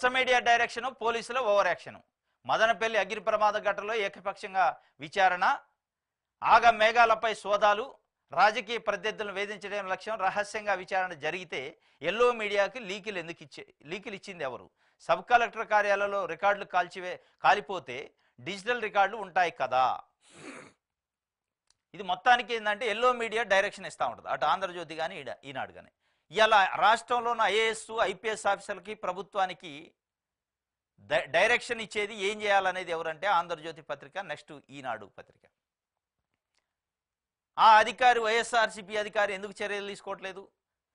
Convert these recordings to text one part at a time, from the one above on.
Media direction, పోలీసుల over action. Madanapalle అగ్ని ప్రమాద ఘటనలో ఏకపక్షంగా విచారణ, ఆగ మేఘాలపై సోదాలు, రాజకీయ ప్రత్యర్థులను వేధించడం లక్ష్యం. రహస్యంగా విచారణ జరిగితే ఎల్లో మీడియాకి లీకులు ఇచ్చింది ఎవరు? సబ్ కలెక్టర్ కార్యాలయంలో రికార్డులు కాలిపోతే డిజిటల్ రికార్డులు ఉంటాయి కదా. ఇది మొత్తానికి ఏంటంటే ఎల్లో మీడియా డైరెక్షన్ ఇస్తూ ఉంటుంది, అటు ఆంధ్రజ్యోతి కానీ ఈనాడు కానీ. ఇలా రాష్ట్రంలో ఉన్న ఐఏఎస్ ఐపీఎస్ ఆఫీసర్లకి ప్రభుత్వానికి డైరెక్షన్ ఇచ్చేది ఏం చేయాలనేది ఎవరంటే ఆంధ్రజ్యోతి పత్రిక, నెక్స్ట్ ఈనాడు పత్రిక. ఆ అధికారి వైఎస్ఆర్సీపీ అధికారి ఎందుకు చర్యలు తీసుకోవట్లేదు,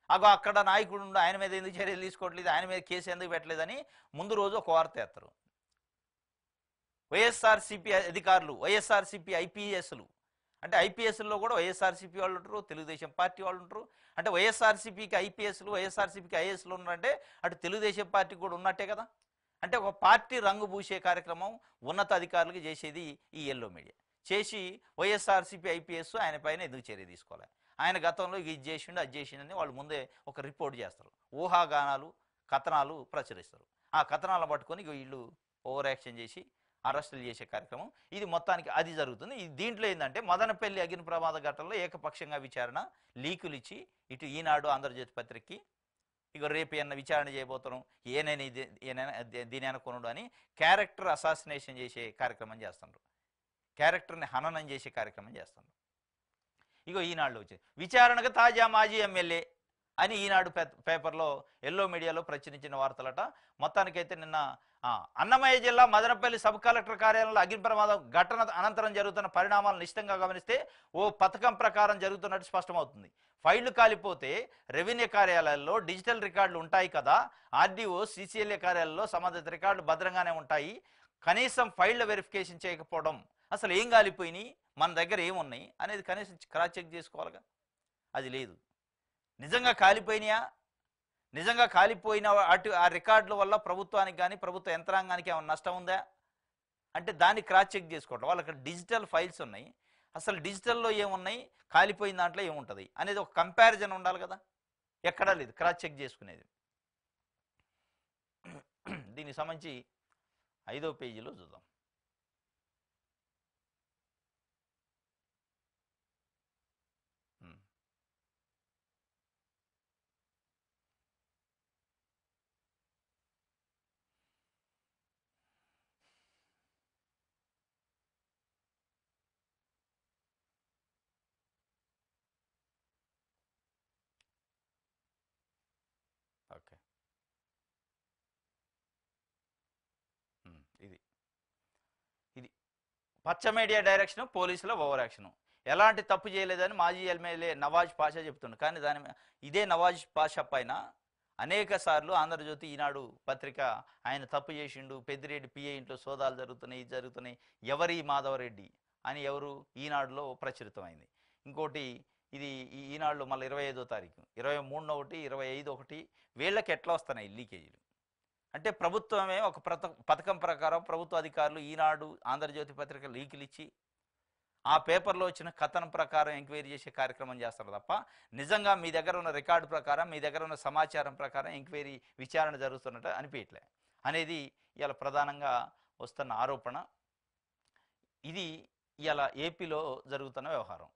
అక్కడ నాయకుడు ఆయన మీద ఎందుకు చర్యలు తీసుకోవట్లేదు, ఆయన మీద కేసు ఎందుకు పెట్టలేదని ముందు రోజు ఒక వార్త వేస్తారు. వైఎస్ఆర్సీపీ అధికారులు, వైఎస్ఆర్సీపీ ఐపీఎస్లు, అంటే ఐపీఎస్లో కూడా వైఎస్ఆర్సీపీ వాళ్ళు ఉంటారు, తెలుగుదేశం పార్టీ వాళ్ళు ఉంటారు. అంటే వైఎస్ఆర్సీపీకి ఐపీఎస్లు, వైఎస్ఆర్సీపీకి ఐఏఎస్లు ఉన్నారంటే అటు తెలుగుదేశం పార్టీకి కూడా ఉన్నట్టే కదా. అంటే ఒక పార్టీ రంగు పూసే కార్యక్రమం ఉన్నత అధికారులకు చేసేది ఈ ఎల్లో మీడియా. చేసి వైఎస్ఆర్సీపీ ఐపీఎస్ ఆయన పైన ఎందుకు చర్య తీసుకోవాలి, ఆయన గతంలో ఇది చేసిండు అది చేసిండని వాళ్ళు ముందే ఒక రిపోర్ట్ చేస్తారు, ఊహాగానాలు కథనాలు ప్రచురిస్తారు. ఆ కథనాలను పట్టుకొని వీళ్ళు ఓవర్ యాక్షన్ చేసి అరెస్టులు చేసే కార్యక్రమం ఇది మొత్తానికి అది జరుగుతుంది. దీంట్లో ఏంటంటే మదనపల్లి అగ్ని ప్రమాద ఘటనలో ఏకపక్షంగా విచారణ, లీకులు ఇచ్చి ఇటు ఈనాడు ఆంధ్రజ్యోతి పత్రికకి ఇక రేపు ఏమన్నా విచారణ చేయబోతున్నాం, ఏనైనా దీని అనుకున్నాడు అని క్యారెక్టర్ అసాసినేషన్ చేసే కార్యక్రమం చేస్తున్నారు, క్యారెక్టర్ని హననం చేసే కార్యక్రమం చేస్తున్నారు. ఇగో ఈనాడులో వచ్చేది విచారణకు తాజా మాజీ ఎమ్మెల్యే అని ఈనాడు పేపర్లో ఎల్లో మీడియాలో ప్రచురించిన వార్తలట. మొత్తానికైతే నిన్న అన్నమయ్య జిల్లా మదనపల్లి సబ్ కలెక్టర్ కార్యాలయంలో అగ్ని ప్రమాదం ఘటన అనంతరం జరుగుతున్న పరిణామాలను నిశ్చితంగా గమనిస్తే ఓ పథకం ప్రకారం జరుగుతున్నట్టు స్పష్టమవుతుంది. ఫైళ్లు కాలిపోతే రెవెన్యూ కార్యాలయాల్లో డిజిటల్ రికార్డులు ఉంటాయి కదా, ఆర్డీఓ సీసీఎల్ఏ కార్యాలయంలో సంబంధిత రికార్డులు భద్రంగానే ఉంటాయి, కనీసం ఫైళ్ల వెరిఫికేషన్ చేయకపోవడం, అసలు ఏం కాలిపోయినాయి, మన దగ్గర ఏమున్నాయి అనేది కనీసం క్రాస్ చెక్ చేసుకోవాలిగా, అది లేదు. నిజంగా కాలిపోయినాయా, నిజంగా కాలిపోయిన ఆ రికార్డుల వల్ల ప్రభుత్వానికి కానీ ప్రభుత్వ యంత్రాంగానికి ఏమైనా నష్టం ఉందా అంటే దాన్ని క్రాస్ చెక్ చేసుకోవడం. వాళ్ళకి డిజిటల్ ఫైల్స్ ఉన్నాయి, అసలు డిజిటల్లో ఏమున్నాయి, కాలిపోయిన దాంట్లో ఏముంటుంది అనేది ఒక కంపారిజన్ ఉండాలి కదా, ఎక్కడా లేదు క్రాస్ చెక్ చేసుకునేది. దీనికి సంబంధించి 5వ పేజీలో చూద్దాం. ఓకే, ఇది ఇది పచ్చ మీడియా డైరెక్షన్, పోలీసుల ఓవర్ యాక్షన్. ఎలాంటి తప్పు చేయలేదని మాజీ ఎమ్మెల్యే నవాజ్ పాషా చెప్తుండు. కానీ ఇదే నవాజ్ పాషా పైన అనేక సార్లు ఆంధ్రజ్యోతి ఈనాడు పత్రిక ఆయన తప్పు చేసిండు, పెద్దిరెడ్డి పిఏ ఇంట్లో సోదాలు జరుగుతున్నాయి, ఎవరి మాధవరెడ్డి అని ఎవరు ఈనాడులో ప్రచురితమైంది. ఇంకోటి ఇది ఈనాడులో మళ్ళీ 25వ తారీఖు, 23 ఒకటి, 25 ఒకటి వీళ్ళకి ఎట్లా వస్తున్నాయి లీకేజీలు అంటే ప్రభుత్వమే ఒక పథకం ప్రకారం ప్రభుత్వ అధికారులు ఈనాడు ఆంధ్రజ్యోతి పత్రిక లీకులు ఇచ్చి ఆ పేపర్లో వచ్చిన కథనం ప్రకారం ఎంక్వైరీ చేసే కార్యక్రమం చేస్తారు తప్ప నిజంగా మీ దగ్గర ఉన్న రికార్డు ప్రకారం, మీ దగ్గర ఉన్న సమాచారం ప్రకారం ఎంక్వైరీ విచారణ జరుగుతున్నట్టు అనిపించలే అనేది ఇలా ప్రధానంగా వస్తున్న ఆరోపణ. ఇది ఇలా ఏపీలో జరుగుతున్న వ్యవహారం.